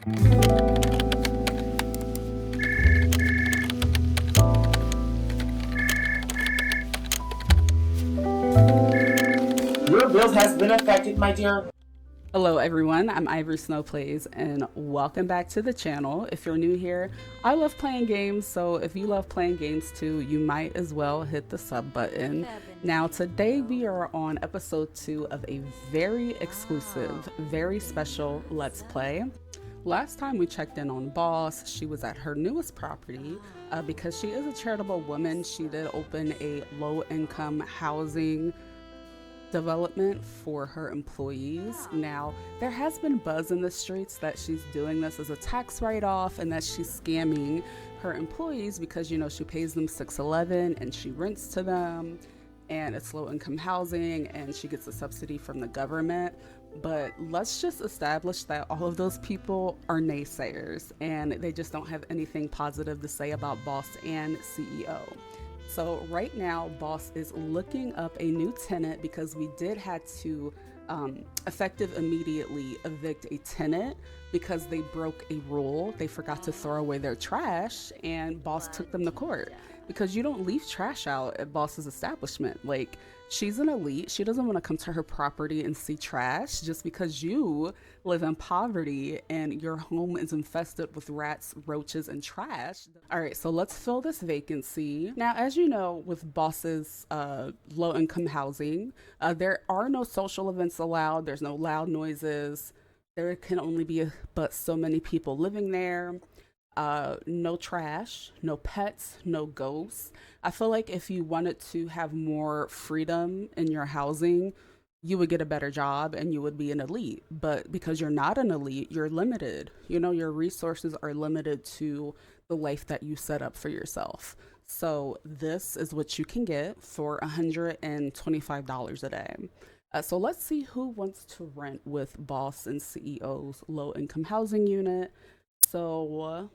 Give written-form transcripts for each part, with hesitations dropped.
Your bill has been affected, my dear. Hello everyone, I'm Ivory Snowplays and welcome back to the channel. If you're new here, I love playing games, so if you love playing games too, you might as well hit the sub button. Now today we are on episode 2 of a very exclusive, very special Let's Play. Last time we checked in on Boss, she was at her newest property. Because she is a charitable woman, she did open a low-income housing development for her employees. Now, there has been buzz in the streets that she's doing this as a tax write-off and that she's scamming her employees because, you know, she pays them $6.11 and she rents to them and it's low-income housing and she gets a subsidy from the government. But let's just establish that all of those people are naysayers and they just don't have anything positive to say about Boss and CEO. So right now, Boss is looking up a new tenant because we did have to effective immediately evict a tenant because they broke a rule. They forgot to throw away their trash and Boss took them to court because you don't leave trash out at Boss's establishment. Like, she's an elite. She doesn't want to come to her property and see trash just because you live in poverty and your home is infested with rats, roaches, and trash. All right, so let's fill this vacancy. Now, as you know, with Boss's low-income housing, there are no social events allowed. There's no loud noises. There can only be but so many people living there. No trash, no pets, no ghosts. I feel like if you wanted to have more freedom in your housing, you would get a better job and you would be an elite. But because you're not an elite, you're limited. You know, your resources are limited to the life that you set up for yourself. So this is what you can get for $125 a day. So let's see who wants to rent with Boss and CEO's low-income housing unit. So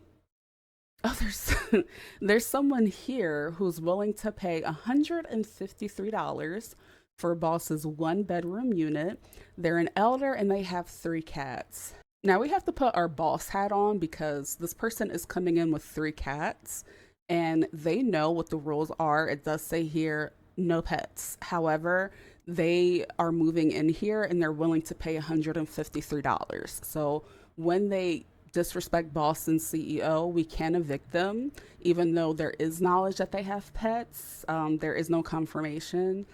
there's someone here who's willing to pay $153 for Boss's 1-bedroom unit. They're an elder and they have 3 cats. Now we have to put our Boss hat on because this person is coming in with 3 cats and they know what the rules are. It does say here, no pets. However, they are moving in here and they're willing to pay $153. So when they disrespect Boss and CEO, we can evict them, even though there is knowledge that they have pets. There is no confirmation.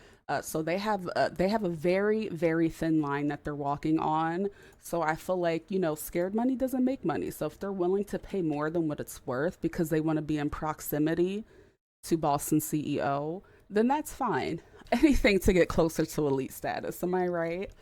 So they have a very, very thin line that they're walking on. So I feel like, you know, scared money doesn't make money. So if they're willing to pay more than what it's worth because they want to be in proximity to Boss and CEO, then that's fine. Anything to get closer to elite status, am I right?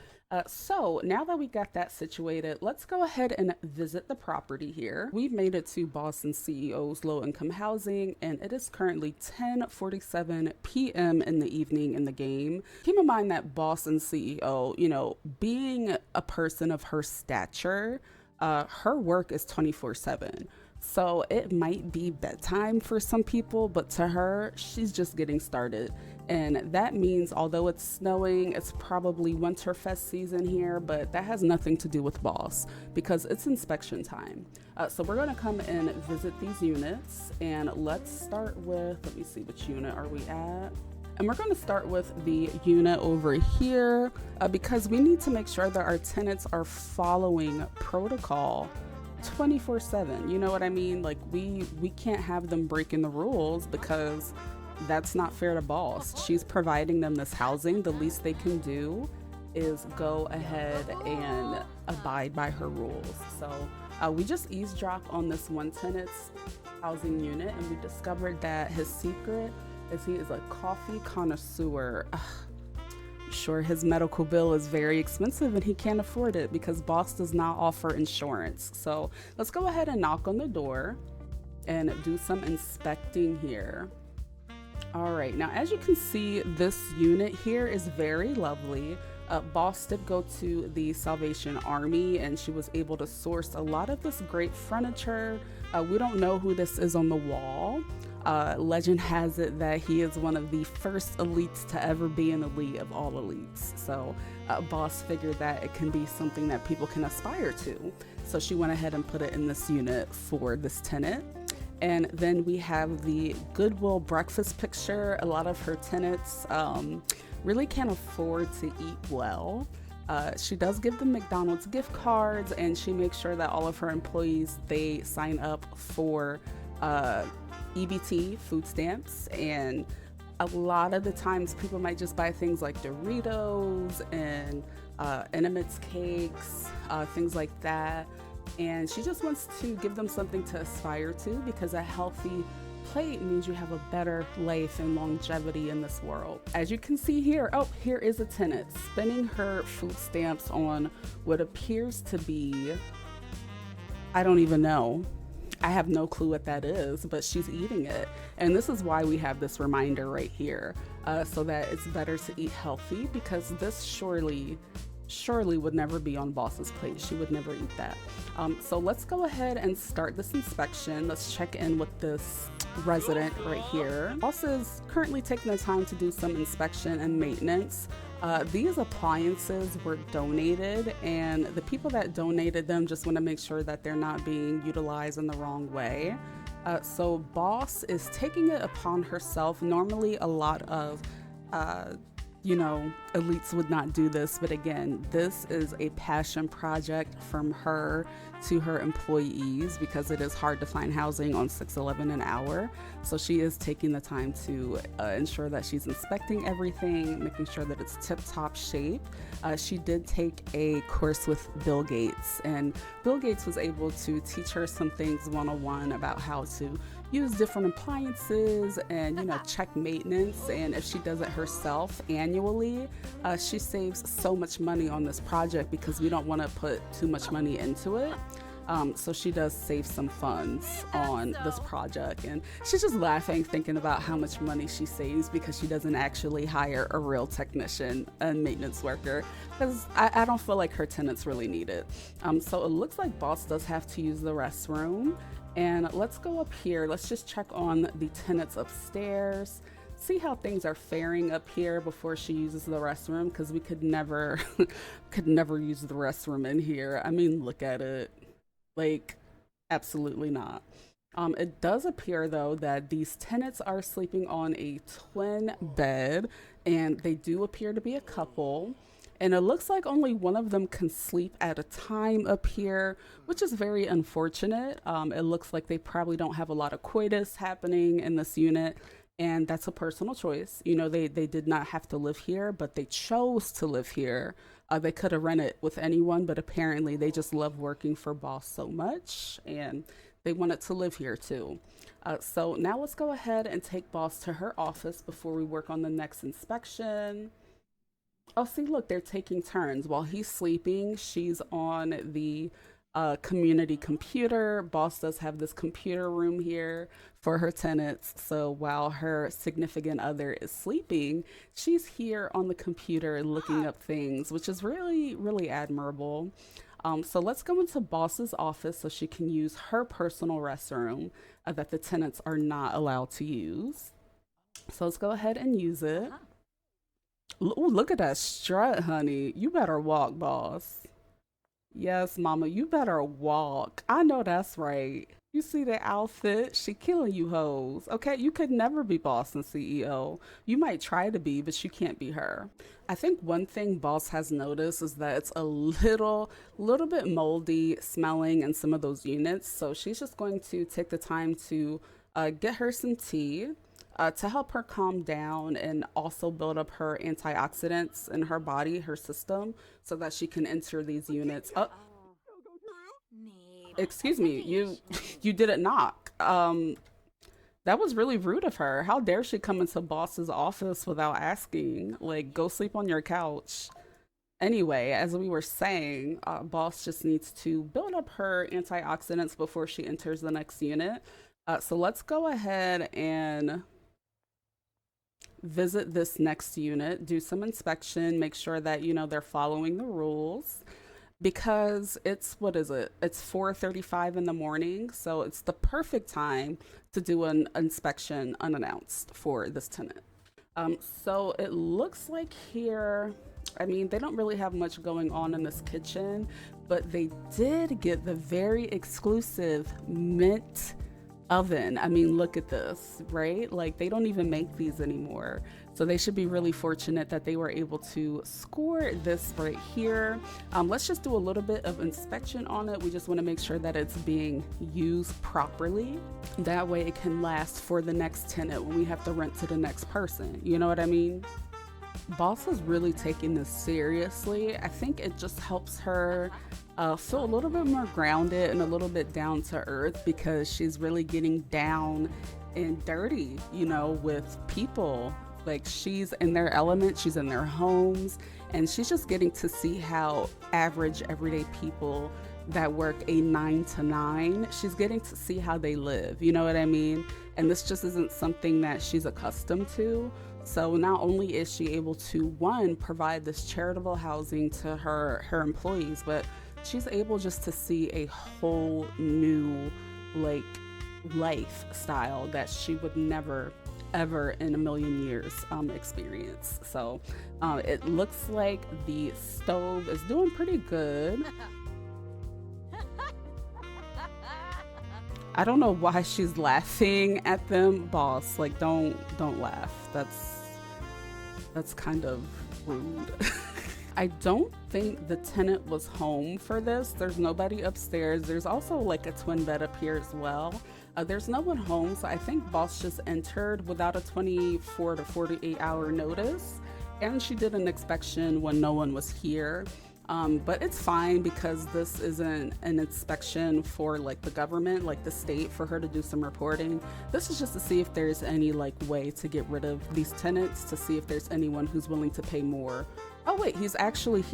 So now that we got that situated, let's go ahead and visit the property here. We've made it to Boss and CEO's low-income housing, and it is currently 10:47 p.m. in the evening in the game. Keep in mind that Boss and CEO, you know, being a person of her stature, her work is 24/7. So it might be bedtime for some people, but to her, she's just getting started. And that means, although it's snowing, it's probably Winterfest season here, but that has nothing to do with Boss because it's inspection time. So we're gonna come and visit these units, and let's start with, let me see, which unit are we at? And we're gonna start with the unit over here because we need to make sure that our tenants are following protocol 24/7. You know what I mean? Like we can't have them breaking the rules because that's not fair to Boss. She's providing them this housing. The least they can do is go ahead and abide by her rules. So we just eavesdropped on this one tenant's housing unit and we discovered that his secret is he is a coffee connoisseur. Sure, his medical bill is very expensive and he can't afford it because Boss does not offer insurance. So let's go ahead and knock on the door and do some inspecting here. All right, now as you can see, this unit here is very lovely. Boss did go to the Salvation Army and she was able to source a lot of this great furniture. We don't know who this is on the wall. Legend has it that he is one of the first elites to ever be an elite of all elites. So Boss figured that it can be something that people can aspire to. So she went ahead and put it in this unit for this tenant. And then we have the Goodwill breakfast picture. A lot of her tenants really can't afford to eat well. She does give them McDonald's gift cards, and she makes sure that all of her employees, they sign up for EBT food stamps. And a lot of the times people might just buy things like Doritos and Intimates cakes, things like that. And she just wants to give them something to aspire to, because a healthy plate means you have a better life and longevity in this world. As you can see here, oh, here is a tenant spending her food stamps on what appears to be, I don't even know. I have no clue what that is, but she's eating it. And this is why we have this reminder right here, so that it's better to eat healthy, because this surely would never be on boss's plate. She would never eat that. So let's go ahead and start this inspection. Let's check in with this resident right here. Boss is currently taking the time to do some inspection and maintenance. These appliances were donated, and the people that donated them just want to make sure that they're not being utilized in the wrong way. So boss is taking it upon herself. Normally a lot of elites would not do this, but again, this is a passion project from her to her employees, because it is hard to find housing on $6.11 an hour. So she is taking the time to ensure that she's inspecting everything, making sure that it's tip-top shape. She did take a course with Bill Gates, and Bill Gates was able to teach her some things 101 about how to use different appliances and check maintenance. And if she does it herself annually, she saves so much money on this project, because we don't want to put too much money into it. So she does save some funds on this project, and she's just laughing thinking about how much money she saves because she doesn't actually hire a real technician and maintenance worker, because I don't feel like her tenants really need it. So it looks like boss does have to use the restroom. And let's go up here. Let's just check on the tenants upstairs, see how things are faring up here before she uses the restroom, because we could never use the restroom in here. I mean, look at it. Like, absolutely not. It does appear though that these tenants are sleeping on a twin bed, and they do appear to be a couple. And it looks like only one of them can sleep at a time up here, which is very unfortunate. It looks like they probably don't have a lot of coitus happening in this unit, and that's a personal choice. They did not have to live here, but they chose to live here. They could have rented with anyone, but apparently they just love working for boss so much, and they wanted to live here too. So now let's go ahead and take boss to her office before we work on the next inspection. Oh, see, look, they're taking turns. While he's sleeping, she's on the community computer. Boss does have this computer room here for her tenants. So while her significant other is sleeping, she's here on the computer looking up things, which is really, really admirable. So let's go into boss's office so she can use her personal restroom that the tenants are not allowed to use. So let's go ahead and use it. Ooh, look at that strut, honey. You better walk, boss. Yes, mama, you better walk. I know that's right. You see the outfit? She killing you hoes. Okay, you could never be boss and CEO. You might try to be, but you can't be her. I think one thing boss has noticed is that it's a little bit moldy smelling in some of those units. So she's just going to take the time to get her some tea. To help her calm down and also build up her antioxidants in her body, her system, so that she can enter these units. Excuse me, you didn't knock. That was really rude of her. How dare she come into boss's office without asking? Like, go sleep on your couch. Anyway, as we were saying, boss just needs to build up her antioxidants before she enters the next unit. So let's go ahead and visit this next unit, do some inspection, make sure that they're following the rules, because it's, what is it, it's 4:35 in the morning, so it's the perfect time to do an inspection unannounced for this tenant. So it looks like here I mean, they don't really have much going on in this kitchen, but they did get the very exclusive mint oven. I mean, look at this, right? Like, they don't even make these anymore. So they should be really fortunate that they were able to score this right here. Let's just do a little bit of inspection on it. We just want to make sure that it's being used properly. That way it can last for the next tenant when we have to rent to the next person. You know what I mean? Boss is really taking this seriously. I think it just helps her feel a little bit more grounded and a little bit down to earth, because she's really getting down and dirty, you know, with people. Like, she's in their element, she's in their homes, and she's just getting to see how average everyday people that work a 9 to 9, she's getting to see how they live, you know what I mean? And this just isn't something that she's accustomed to. So not only is she able to, one, provide this charitable housing to her employees, but she's able just to see a whole new, like, lifestyle that she would never ever in a million years experience. So it looks like the stove is doing pretty good. I don't know why she's laughing at them, boss. Like, don't laugh. That's kind of rude. I don't think the tenant was home for this. There's nobody upstairs. There's also like a twin bed up here as well. There's no one home, so I think boss just entered without a 24 to 48 hour notice, and she did an inspection when no one was here. But it's fine, because this isn't an inspection for like the government, like the state, for her to do some reporting. This is just to see if there's any like way to get rid of these tenants, to see if there's anyone who's willing to pay more. Oh wait, he's actually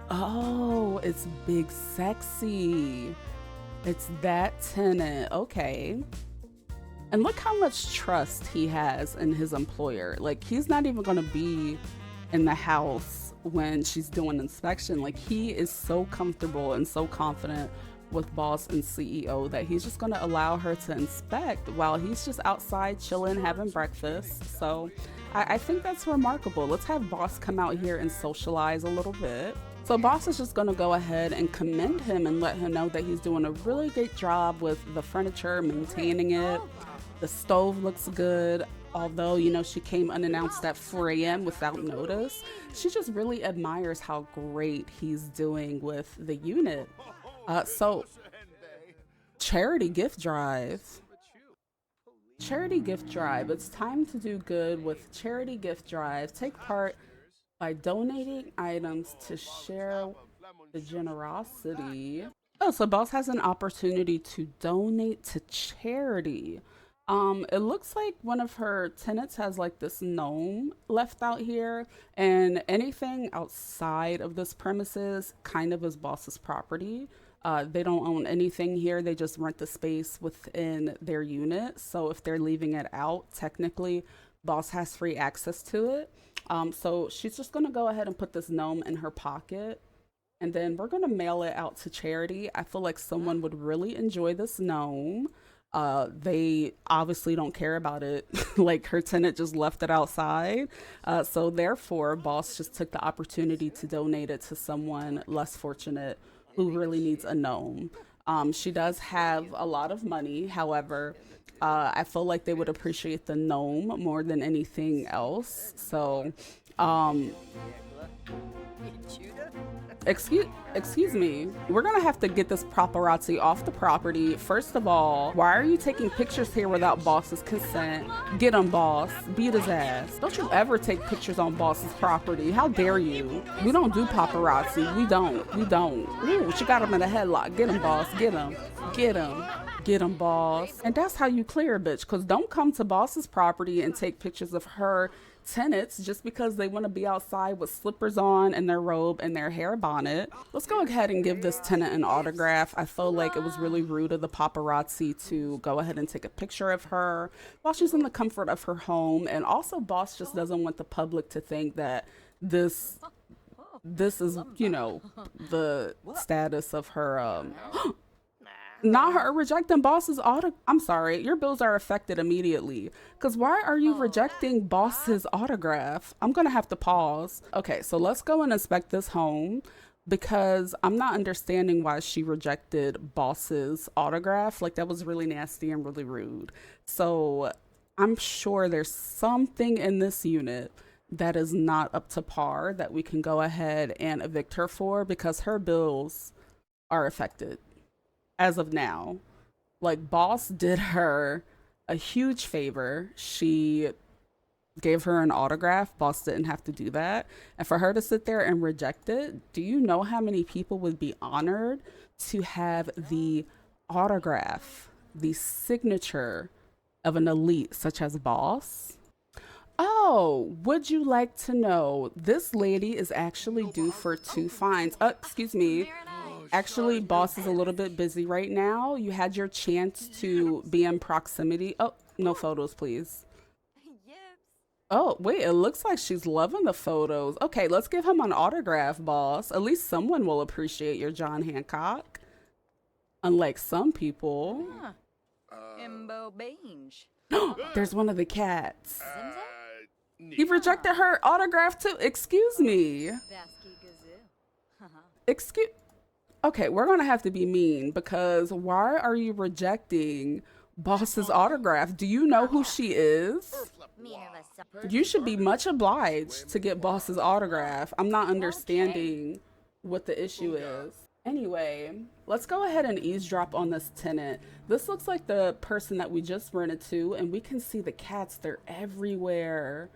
oh, it's Big Sexy. It's that tenant. Okay. And look how much trust he has in his employer. Like, he's not even gonna be in the house when she's doing inspection. Like, he is so comfortable and so confident with boss and CEO that he's just gonna allow her to inspect while he's just outside chilling, having breakfast. So I think that's remarkable. Let's have boss come out here and socialize a little bit. So boss is just gonna go ahead and commend him and let him know that he's doing a really great job with the furniture, maintaining it. The stove looks good. Although, you know, she came unannounced at 4 a.m. without notice, she just really admires how great he's doing with the unit. So, charity gift drive. Charity gift drive. It's time to do good with charity gift drive. Take part by donating items to share the generosity. Oh, so boss has an opportunity to donate to charity. It looks like one of her tenants has like this gnome left out here, and anything outside of this premises kind of is boss's property. They don't own anything here. They just rent the space within their unit. So if they're leaving it out, technically boss has free access to it. So she's just gonna go ahead and put this gnome in her pocket, and then we're gonna mail it out to charity. I feel like someone would really enjoy this gnome. They obviously don't care about it. Like, her tenant just left it outside. So therefore, boss just took the opportunity to donate it to someone less fortunate who really needs a gnome. She does have a lot of money. However, I feel like they would appreciate the gnome more than anything else. So, excuse me. We're gonna have to get this paparazzi off the property. First of all, why are you taking pictures here without boss's consent? Get him, boss. Beat his ass. Don't you ever take pictures on boss's property. How dare you? We don't do paparazzi. We don't. Ooh, she got him in a headlock. Get him, boss. Get him. Get him. Get him, boss. And that's how you clear a bitch, because don't come to boss's property and take pictures of her tenants just because they want to be outside with slippers on and their robe and their hair bonnet. Let's go ahead and give this tenant an autograph. I feel like it was really rude of the paparazzi to go ahead and take a picture of her while she's in the comfort of her home. And also, boss just doesn't want the public to think that this is, you know, the status of her Not her rejecting boss's I'm sorry, your bills are affected immediately. Because why are you rejecting boss's autograph? I'm going to have to pause. Okay, so let's go and inspect this home because I'm not understanding why she rejected boss's autograph. Like, that was really nasty and really rude. So I'm sure there's something in this unit that is not up to par that we can go ahead and evict her for because her bills are affected as of now. Like, boss did her a huge favor. She gave her an autograph. Boss didn't have to do that. And for her to sit there and reject it, do you know how many people would be honored to have the autograph, the signature of an elite such as boss? Oh, would you like to know? This lady is actually due for 2 fines. Excuse me. Actually, boss is a little bit busy right now. You had your chance to be in proximity. Oh, no photos, please. Oh, wait, it looks like she's loving the photos. Okay, let's give him an autograph, boss. At least someone will appreciate your John Hancock. Unlike some people. There's one of the cats. He rejected her autograph too. Excuse me. Excuse. Okay, we're gonna have to be mean because why are you rejecting boss's autograph? Do you know who she is? You should be much obliged to get boss's autograph. I'm not understanding what the issue is. Anyway, let's go ahead and eavesdrop on this tenant. This looks like the person that we just rented to, and we can see the cats. They're everywhere.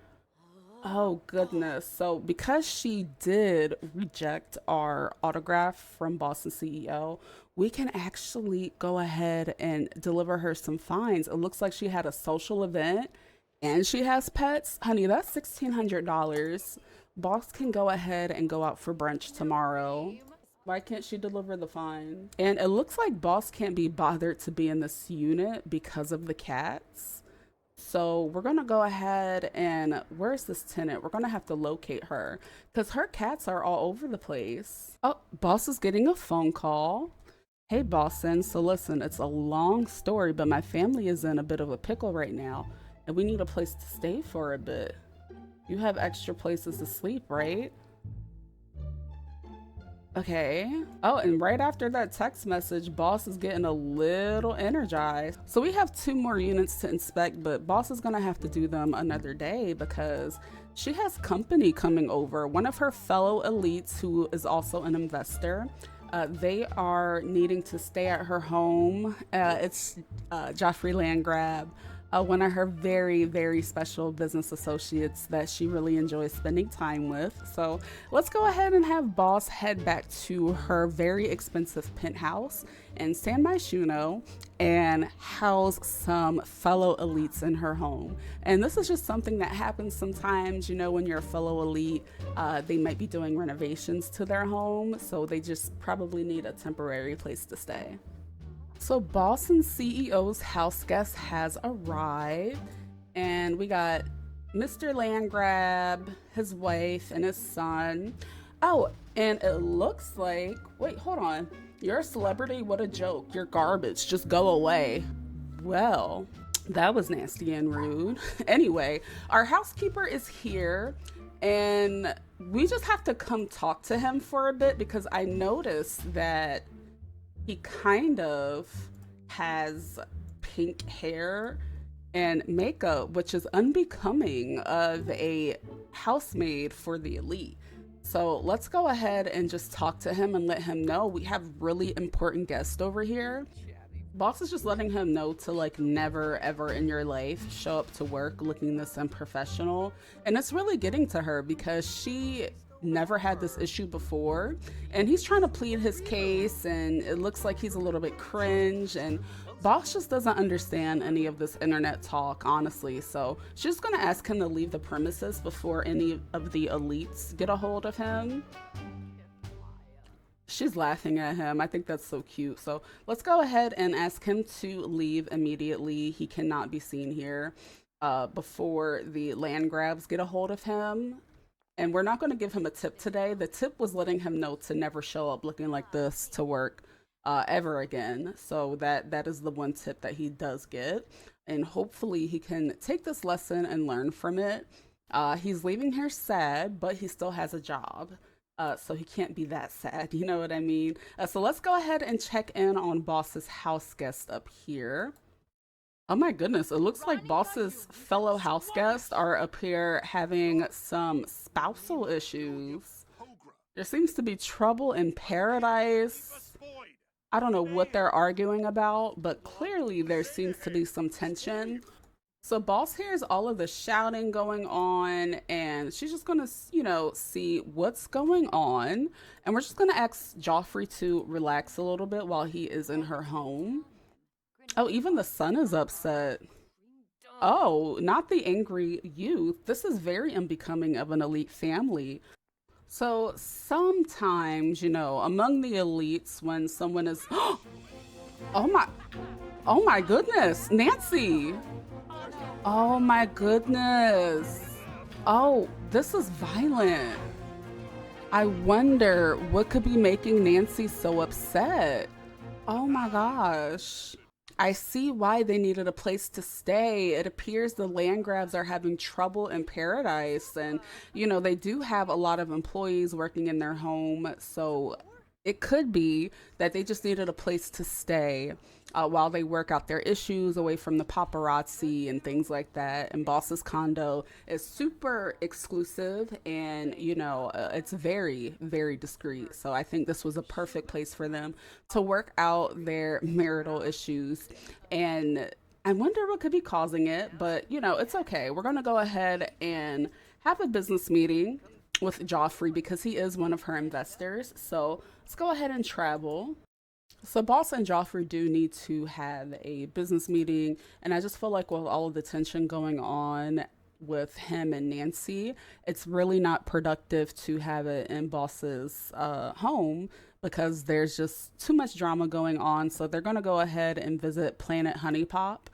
Oh goodness. So because she did reject our autograph from Boston CEO, we can actually go ahead and deliver her some fines. It looks like she had a social event and she has pets. Honey, that's $1,600. Boss can go ahead and go out for brunch tomorrow. Why can't she deliver the fine? And it looks like boss can't be bothered to be in this unit because of the cats. So we're gonna go ahead and where's this tenant? We're gonna have to locate her because her cats are all over the place. Oh, boss is getting a phone call. Hey, Boston. So listen, it's a long story, but my family is in a bit of a pickle right now and we need a place to stay for a bit. You have extra places to sleep, right? Okay. Oh, and right after that text message, boss is getting a little energized. So we have 2 more units to inspect, but boss is gonna have to do them another day because she has company coming over. One of her fellow elites who is also an investor. They are needing to stay at her home. It's Joffrey Landgrab, one of her very, very special business associates that she really enjoys spending time with. So let's go ahead and have boss head back to her very expensive penthouse in San Myshuno and house some fellow elites in her home. And this is just something that happens sometimes, you know, when you're a fellow elite, they might be doing renovations to their home. So they just probably need a temporary place to stay. So Boston CEO's house guest has arrived and we got Mr. Landgrab, his wife, and his son. Oh, and it looks like, wait, hold on. You're a celebrity? What a joke. You're garbage. Just go away. Well, that was nasty and rude. Anyway, our housekeeper is here and we just have to come talk to him for a bit because I noticed that he kind of has pink hair and makeup, which is unbecoming of a housemaid for the elite. So let's go ahead and just talk to him and let him know we have really important guests over here. Boss is just letting him know to like never ever in your life show up to work looking this unprofessional. And it's really getting to her because she never had this issue before and he's trying to plead his case and it looks like he's a little bit cringe and boss just doesn't understand any of this internet talk, honestly. So she's gonna ask him to leave the premises before any of the elites get a hold of him. She's laughing at him. I think that's so cute. So let's go ahead and ask him to leave immediately. He cannot be seen here before the land grabs get a hold of him. And we're not going to give him a tip today. The tip was letting him know to never show up looking like this to work. ever again. So that is the one tip that he does get, and hopefully he can take this lesson and learn from it. He's leaving here sad, but he still has a job. So he can't be that sad, you know what I mean? So let's go ahead and check in on Boss's house guest up here. Oh my goodness, it looks like Boss's fellow house guests are up here having some spousal issues. There seems to be trouble in paradise. I don't know what they're arguing about, but clearly there seems to be some tension. So Boss hears all of the shouting going on, and she's just gonna, see what's going on. And we're just gonna ask Joffrey to relax a little bit while he is in her home. Oh, even the son is upset. Oh, not the angry youth. This is very unbecoming of an elite family. So sometimes, among the elites, when someone is, oh my, oh my goodness, Nancy. Oh my goodness. Oh, this is violent. I wonder what could be making Nancy so upset. Oh my gosh. I see why they needed a place to stay. It appears the land grabs are having trouble in paradise. And, they do have a lot of employees working in their home. So it could be that they just needed a place to stay while they work out their issues away from the paparazzi and things like that. And Boss's condo is super exclusive, and it's very, very discreet. So I think this was a perfect place for them to work out their marital issues. And I wonder what could be causing it, but it's okay. We're going to go ahead and have a business meeting with Joffrey because he is one of her investors. So let's go ahead and travel. So Boss and Joffrey do need to have a business meeting, and I just feel like with all of the tension going on with him and Nancy, it's really not productive to have it in Boss's home because there's just too much drama going on. So they're going to go ahead and visit Planet Honey Pop.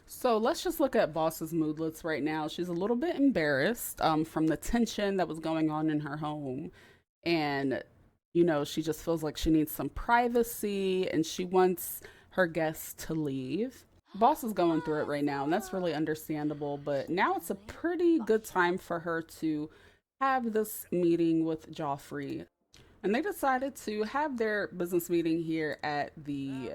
So let's just look at Boss's moodlets right now. She's a little bit embarrassed from the tension that was going on in her home. And, she just feels like she needs some privacy and she wants her guests to leave. Boss is going through it right now, and that's really understandable. But now it's a pretty good time for her to have this meeting with Joffrey. And they decided to have their business meeting here at the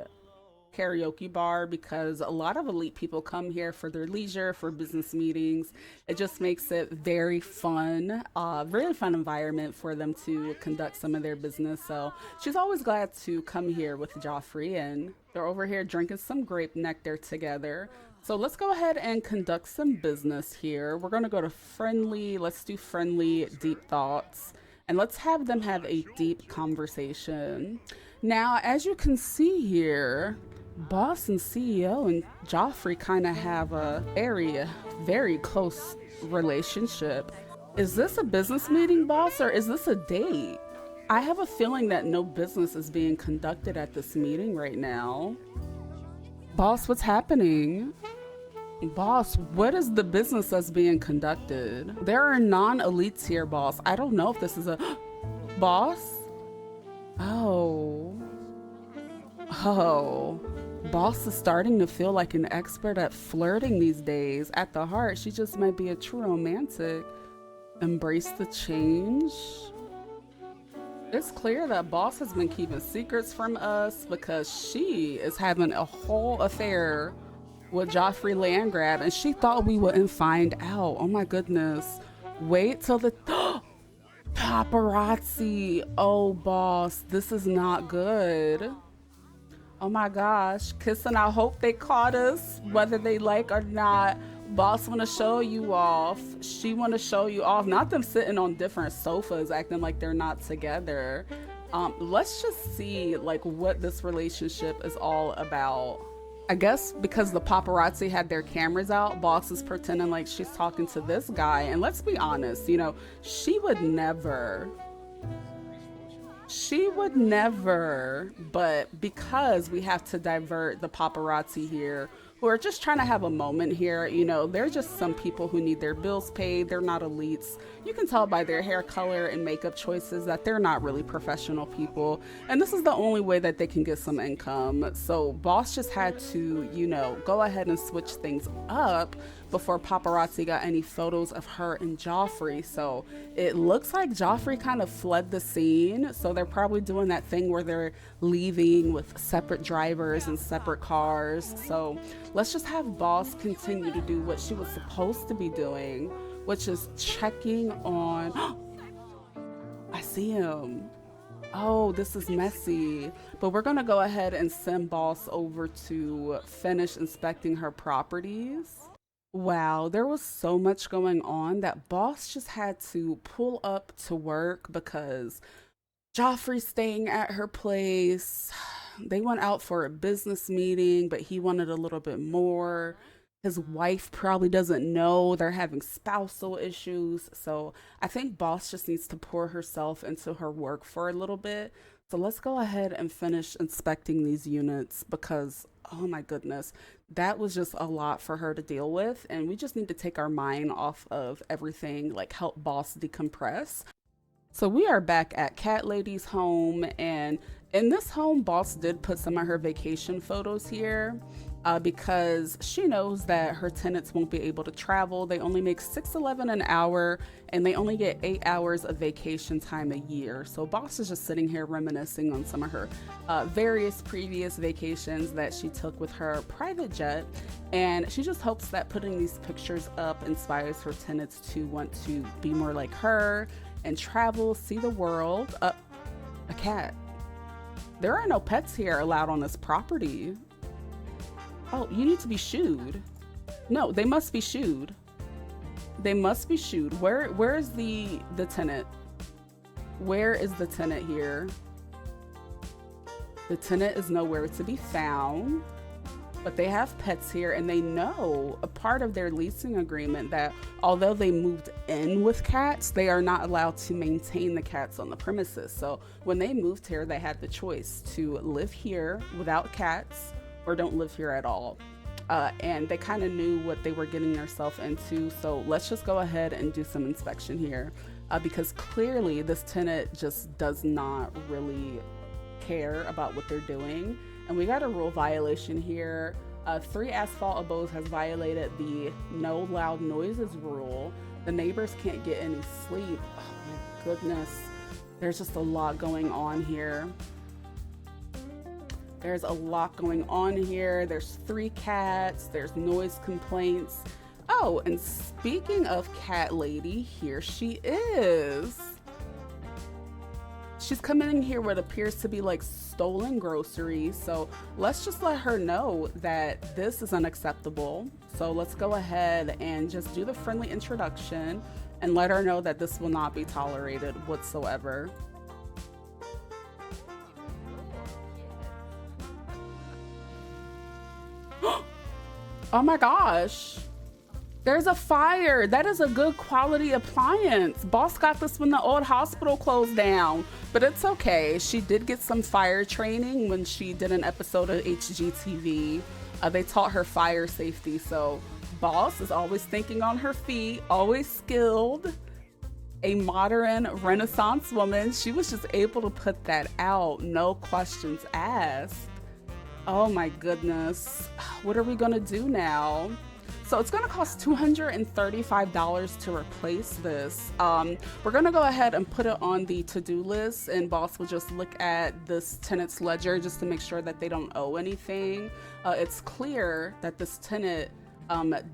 karaoke bar because a lot of elite people come here for their leisure, for business meetings. It just makes it very fun, really fun environment for them to conduct some of their business. So she's always glad to come here with Joffrey, and they're over here drinking some grape nectar together. So let's go ahead and conduct some business here. We're going to go to friendly. Let's do friendly deep thoughts, and let's have them have a deep conversation. Now, as you can see here, Boss and CEO and Joffrey kind of have a very close relationship. Is this a business meeting, Boss, or is this a date? I have a feeling that no business is being conducted at this meeting right now. Boss, what's happening? Boss, what is the business that's being conducted? There are non-elites here, Boss. I don't know if this is a... Boss? Oh. Boss is starting to feel like an expert at flirting these days. At the heart, she just might be a true romantic. Embrace the change. It's clear that Boss has been keeping secrets from us because she is having a whole affair with Joffrey Landgrab, and she thought we wouldn't find out. Oh my goodness. Wait till the... Paparazzi. Oh, Boss, this is not good. Oh my gosh, kissing. I hope they caught us, whether they like or not. Boss want to show you off. She want to show you off. Not them sitting on different sofas acting like they're not together. Let's just see like what this relationship is all about. I guess because the paparazzi had their cameras out, Boss is pretending like she's talking to this guy. And let's be honest, she would never, but because we have to divert the paparazzi here, who are just trying to have a moment here. You know, they're just some people who need their bills paid. They're not elites. You can tell by their hair color and makeup choices that they're not really professional people. And this is the only way that they can get some income. So Boss just had to, you know, go ahead and switch things up before paparazzi got any photos of her and Joffrey. So it looks like Joffrey kind of fled the scene. So they're probably doing that thing where they're leaving with separate drivers and separate cars. So let's just have Boss continue to do what she was supposed to be doing, which is checking on. I see him. Oh, this is messy. But we're going to go ahead and send Boss over to finish inspecting her properties. Wow, there was so much going on that Boss just had to pull up to work because Joffrey's staying at her place. They went out for a business meeting, but he wanted a little bit more. His wife probably doesn't know they're having spousal issues. So I think Boss just needs to pour herself into her work for a little bit. So let's go ahead and finish inspecting these units because, oh my goodness, that was just a lot for her to deal with. And we just need to take our mind off of everything, like help Boss decompress. So we are back at Cat Lady's home, and in this home, Boss did put some of her vacation photos here because she knows that her tenants won't be able to travel. They only make $6.11 an hour, and they only get 8 hours of vacation time a year. So Boss is just sitting here reminiscing on some of her various previous vacations that she took with her private jet, and she just hopes that putting these pictures up inspires her tenants to want to be more like her and travel, see the world. A cat. There are no pets here allowed on this property. Oh, you need to be shooed. No, they must be shooed. They must be shooed. Where is the tenant? Where is the tenant here? The tenant is nowhere to be found. But they have pets here, and they know a part of their leasing agreement that although they moved in with cats, they are not allowed to maintain the cats on the premises. So when they moved here, they had the choice to live here without cats or don't live here at all. And they kind of knew what they were getting themselves into. So let's just go ahead and do some inspection here because clearly this tenant just does not really care about what they're doing. And we got a rule violation here. 3 asphalt abodes has violated the no loud noises rule. The neighbors can't get any sleep. Oh my goodness. There's just a lot going on here. There's a lot going on here. There's 3 cats. There's noise complaints. Oh, and speaking of Cat Lady, here she is. She's coming in here what appears to be like stolen groceries. So let's just let her know that this is unacceptable. So let's go ahead and just do the friendly introduction and let her know that this will not be tolerated whatsoever. Oh my gosh. There's a fire. That is a good quality appliance. Boss got this when the old hospital closed down, but it's okay. She did get some fire training when she did an episode of HGTV. They taught her fire safety. So Boss is always thinking on her feet, always skilled. A modern Renaissance woman. She was just able to put that out. No questions asked. Oh my goodness. What are we gonna do now? So it's going to cost $235 to replace this. We're going to go ahead and put it on the to-do list, and Boss will just look at this tenant's ledger just to make sure that they don't owe anything. It's clear that this tenant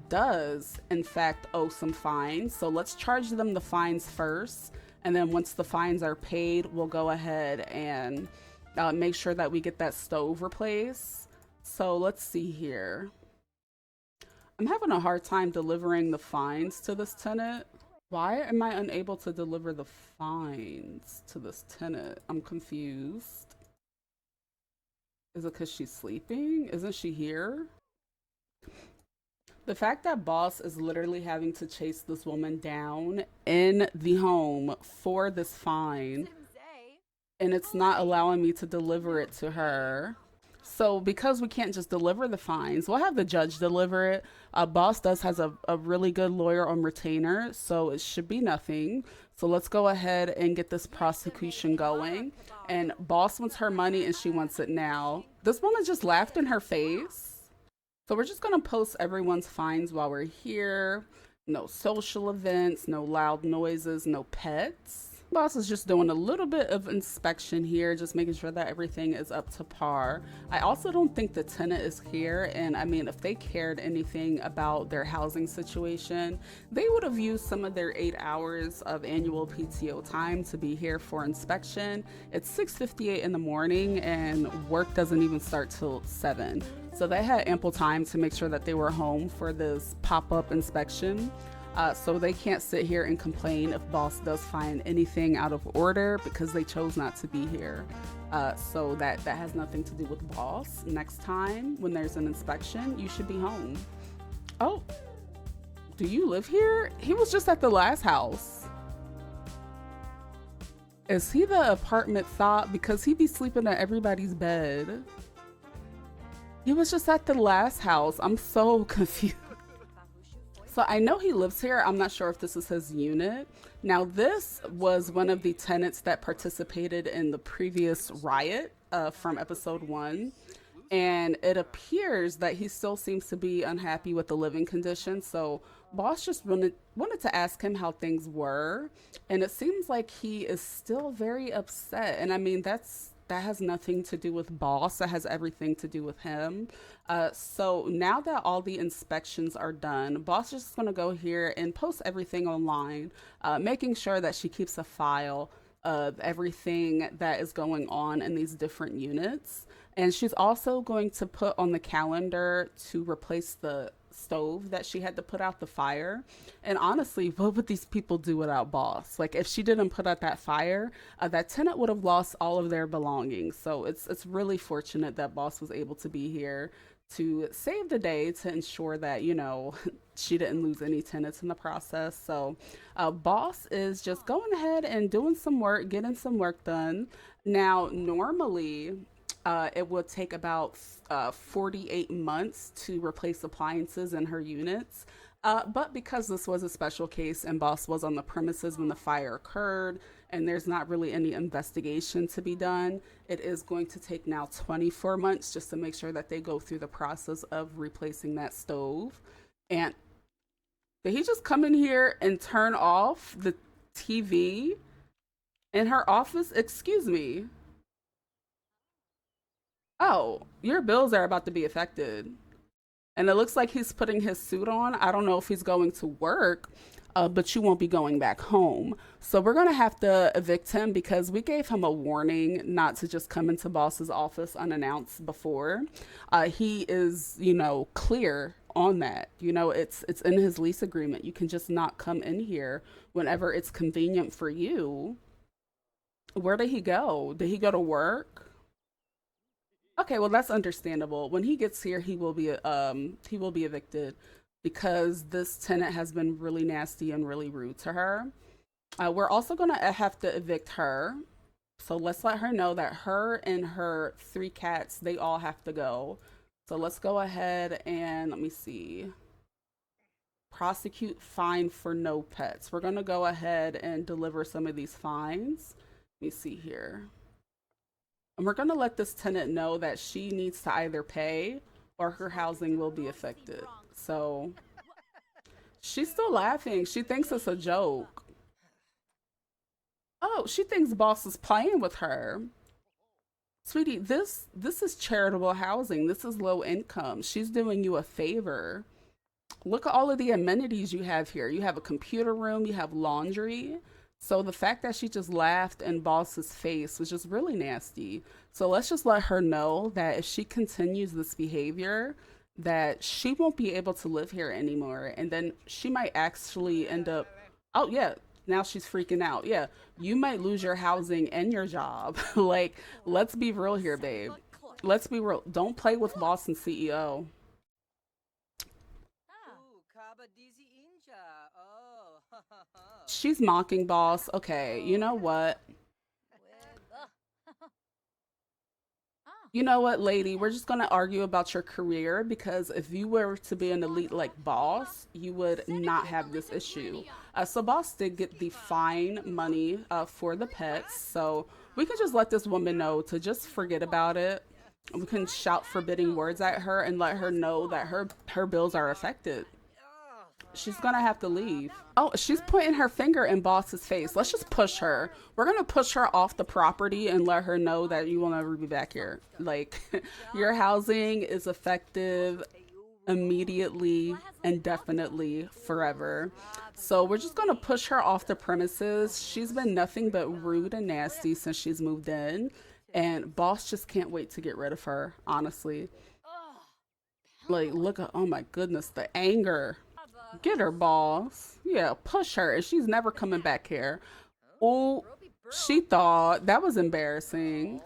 does in fact owe some fines. So let's charge them the fines first. And then once the fines are paid, we'll go ahead and make sure that we get that stove replaced. So let's see here. I'm having a hard time delivering the fines to this tenant. Why am I unable to deliver the fines to this tenant? I'm confused. Is it because she's sleeping? Isn't she here? The fact that Boss is literally having to chase this woman down in the home for this fine, and it's not allowing me to deliver it to her. So because we can't just deliver the fines, we'll have the judge deliver it. Boss does has a really good lawyer on retainer, so it should be nothing. So let's go ahead and get this prosecution going. And boss wants her money and she wants it now. This woman just laughed in her face. So we're just gonna post everyone's fines while we're here. No social events, no loud noises, no pets. Boss is just doing a little bit of inspection here, just making sure that everything is up to par. I also don't think the tenant is here, and I mean, if they cared anything about their housing situation, they would have used some of their 8 hours of annual PTO time to be here for inspection. It's 6:58 in the morning, and work doesn't even start till 7. So they had ample time to make sure that they were home for this pop-up inspection. So they can't sit here and complain if boss does find anything out of order because they chose not to be here. So that has nothing to do with boss. Next time when there's an inspection, you should be home. Oh, do you live here? He was just at the last house. Is he the apartment thought? Because he be sleeping at everybody's bed. He was just at the last house. I'm so confused. So I know he lives here. I'm not sure if this is his unit. Now, this was one of the tenants that participated in the previous riot from episode 1. And it appears that he still seems to be unhappy with the living conditions. So boss just wanted to ask him how things were. And it seems like he is still very upset. And I mean, that has nothing to do with boss. That has everything to do with him. So now that all the inspections are done, boss is just going to go here and post everything online, making sure that she keeps a file of everything that is going on in these different units. And she's also going to put on the calendar to replace the stove that she had to put out the fire. And honestly, what would these people do without boss? Like if she didn't put out that fire, that tenant would have lost all of their belongings. So it's really fortunate that boss was able to be here to save the day, to ensure that, you know, she didn't lose any tenants in the process. So boss is just going ahead and doing some work, getting some work done. Now normally it would take about 48 months to replace appliances in her units. But because this was a special case and boss was on the premises when the fire occurred and there's not really any investigation to be done, it is going to take now 24 months just to make sure that they go through the process of replacing that stove. And did he just come in here and turn off the TV in her office? Excuse me. Oh, your bills are about to be affected. And it looks like he's putting his suit on. I don't know if he's going to work, but you won't be going back home. So we're going to have to evict him because we gave him a warning not to just come into boss's office unannounced before. He is, you know, clear on that. You know, it's in his lease agreement. You can just not come in here whenever it's convenient for you. Where did he go? Did he go to work? Okay, well that's understandable. When he gets here, he will be evicted because this tenant has been really nasty and really rude to her. We're also gonna have to evict her. So let's let her know that her and her 3 cats, they all have to go. So let's go ahead and let me see. Prosecute fine for no pets. We're gonna go ahead and deliver some of these fines. Let me see here. And we're going to let this tenant know that she needs to either pay or her housing will be affected. So she's still laughing. She thinks it's a joke. Oh, she thinks boss is playing with her. Sweetie, this is charitable housing. This is low income. She's doing you a favor. Look at all of the amenities you have here. You have a computer room, you have laundry. So the fact that she just laughed in boss's face was just really nasty. So let's just let her know that if she continues this behavior, that she won't be able to live here anymore. And then she might actually end up, oh yeah, now she's freaking out. Yeah, you might lose your housing and your job. Like, let's be real here, babe. Let's be real. Don't play with boss and CEO. She's mocking boss. Okay, you know what? You know what, lady? We're just gonna argue about your career because if you were to be an elite like boss, you would not have this issue. So boss did get the fine money for the pets, so we can just let this woman know to just forget about it. We can shout forbidding words at her and let her know that her bills are affected. She's gonna have to leave. Oh, she's pointing her finger in boss's face. Let's just push her. We're gonna push her off the property and let her know that you will never be back here. Like, your housing is effective immediately and definitely forever. So we're just gonna push her off the premises. She's been nothing but rude and nasty since she's moved in. And boss just can't wait to get rid of her, honestly. Like, look at, oh my goodness, the anger. Get her, boss. Yeah, push her. And she's never coming back here. Oh, she thought that was embarrassing.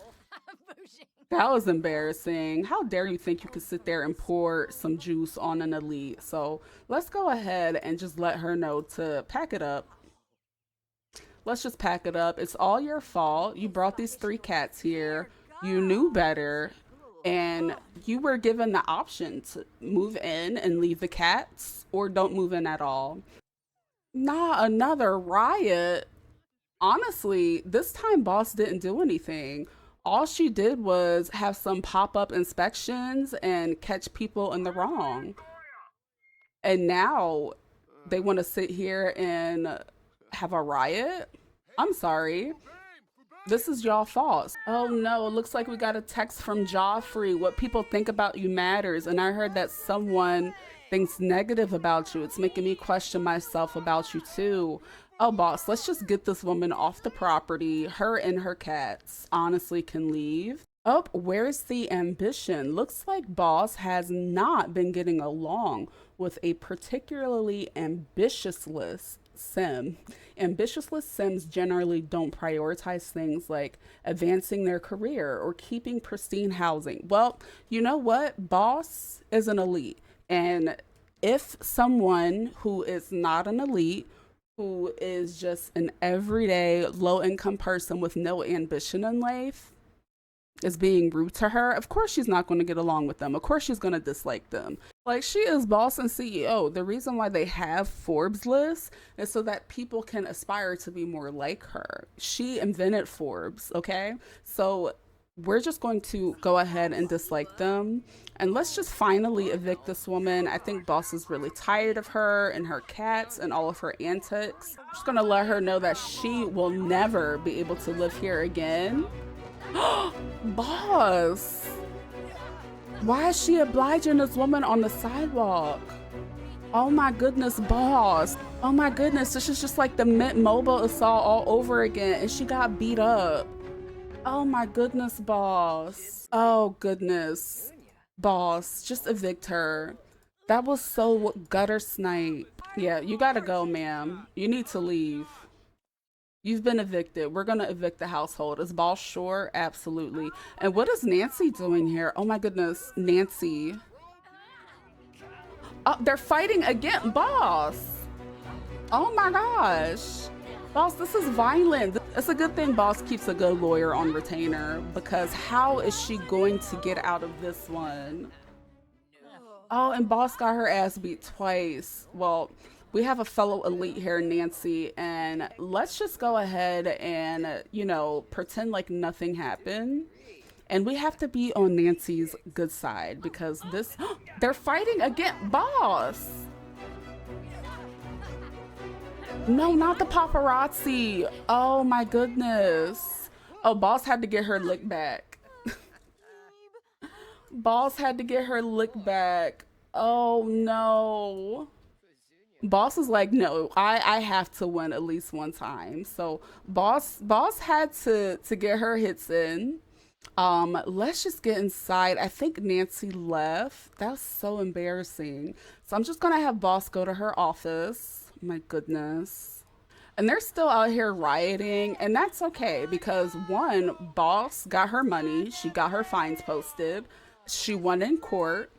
That was embarrassing. How dare you think you could sit there and pour some juice on an elite? So let's go ahead and just let her know to pack it up. Let's just pack it up. It's all your fault. You brought these three cats here. You knew better. And you were given the option to move in and leave the cats or don't move in at all. Nah, another riot. Honestly, this time boss didn't do anything. All she did was have some pop-up inspections and catch people in the wrong. And now they want to sit here and have a riot? I'm sorry. This is y'all fault. Oh no, it looks like we got a text from Joffrey. What people think about you matters. And I heard that someone thinks negative about you. It's making me question myself about you too. Oh, boss, let's just get this woman off the property. Her and her cats honestly can leave. Oh, where's the ambition? Looks like boss has not been getting along with a particularly ambitious sim. Ambitious sims generally don't prioritize things like advancing their career or keeping pristine housing. Well, you know what? Boss is an elite. And if someone who is not an elite, who is just an everyday low income person with no ambition in life, is being rude to her, of course she's not going to get along with them. Of course she's going to dislike them. Like, she is boss and CEO. The reason why they have Forbes lists is so that people can aspire to be more like her. She invented Forbes, okay? So we're just going to go ahead and dislike them. And let's just finally evict this woman. I think boss is really tired of her and her cats and all of her antics. I'm just gonna let her know that she will never be able to live here again. Boss, why is she obliging this woman on the sidewalk? Oh my goodness, boss. Oh my goodness, this is just like the Mint Mobile assault all over again, and she got beat up. Oh my goodness, boss. Oh goodness, boss, just evict her. That was so gutter snipe. Yeah, you gotta go, ma'am. You need to leave. You've been evicted. We're gonna evict the household. Is boss sure? Absolutely. And what is Nancy doing here? Oh my goodness, Nancy. Oh, they're fighting again, boss. Oh my gosh. Boss, this is violent. It's a good thing boss keeps a good lawyer on retainer, because how is she going to get out of this one? Oh, and boss got her ass beat twice. Well, we have a fellow elite here, Nancy, and let's just go ahead and, pretend like nothing happened. And we have to be on Nancy's good side because they're fighting again. Boss! No, not the paparazzi. Oh my goodness. Oh, boss had to get her lick back. Boss had to get her lick back. Oh no. Boss is like, no, I have to win at least one time. So boss had to get her hits in. Let's just get inside. I think Nancy left. That's so embarrassing. So I'm just gonna have boss go to her office. My goodness. And they're still out here rioting, and that's okay because one, boss got her money, she got her fines posted, she won in court,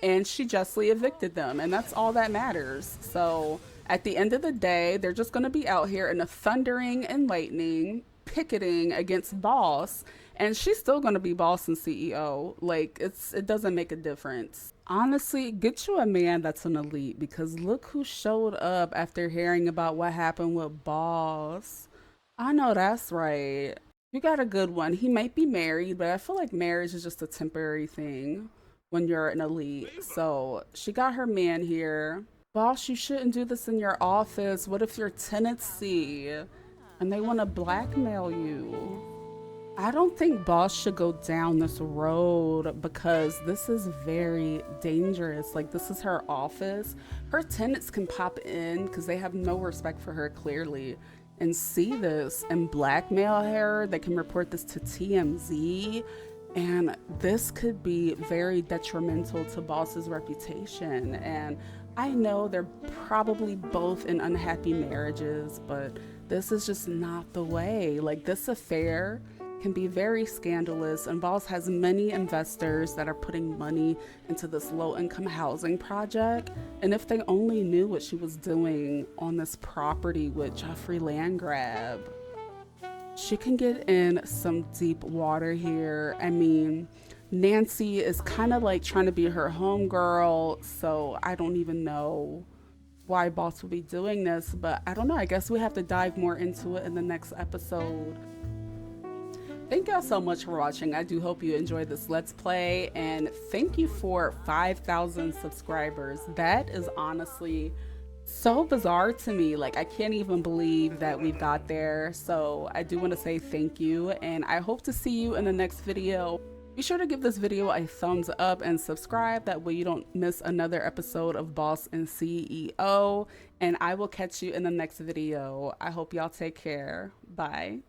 and she justly evicted them, and that's all that matters. So at the end of the day, they're just going to be out here in the thundering and lightning picketing against boss, And she's still going to be boss and CEO. Like it doesn't make a difference. Honestly, get you a man that's an elite because look who showed up after hearing about what happened with boss. I know that's right. You got a good one. He might be married, but I feel like marriage is just a temporary thing when you're an elite. So she got her man here. Boss, you shouldn't do this in your office. What if your tenants see and they want to blackmail you? I don't think boss should go down this road because this is very dangerous. Like, this is her office. Her tenants can pop in because they have no respect for her, clearly, and see this and blackmail her. They can report this to TMZ. And this could be very detrimental to boss's reputation. And I know they're probably both in unhappy marriages, but this is just not the way. Like, this affair can be very scandalous, and Boss has many investors that are putting money into this low income housing project. And if they only knew what she was doing on this property with Jeffrey Landgrab, she can get in some deep water here. I mean, Nancy is kind of like trying to be her homegirl, so I don't even know why Boss would be doing this, but I don't know. I guess we have to dive more into it in the next episode. Thank y'all so much for watching. I do hope you enjoyed this Let's Play, and thank you for 5,000 subscribers. That is honestly so bizarre to me. Like, I can't even believe that we got there. So I do want to say thank you, and I hope to see you in the next video. Be sure to give this video a thumbs up and subscribe. That way you don't miss another episode of Boss and CEO. And I will catch you in the next video. I hope y'all take care. Bye.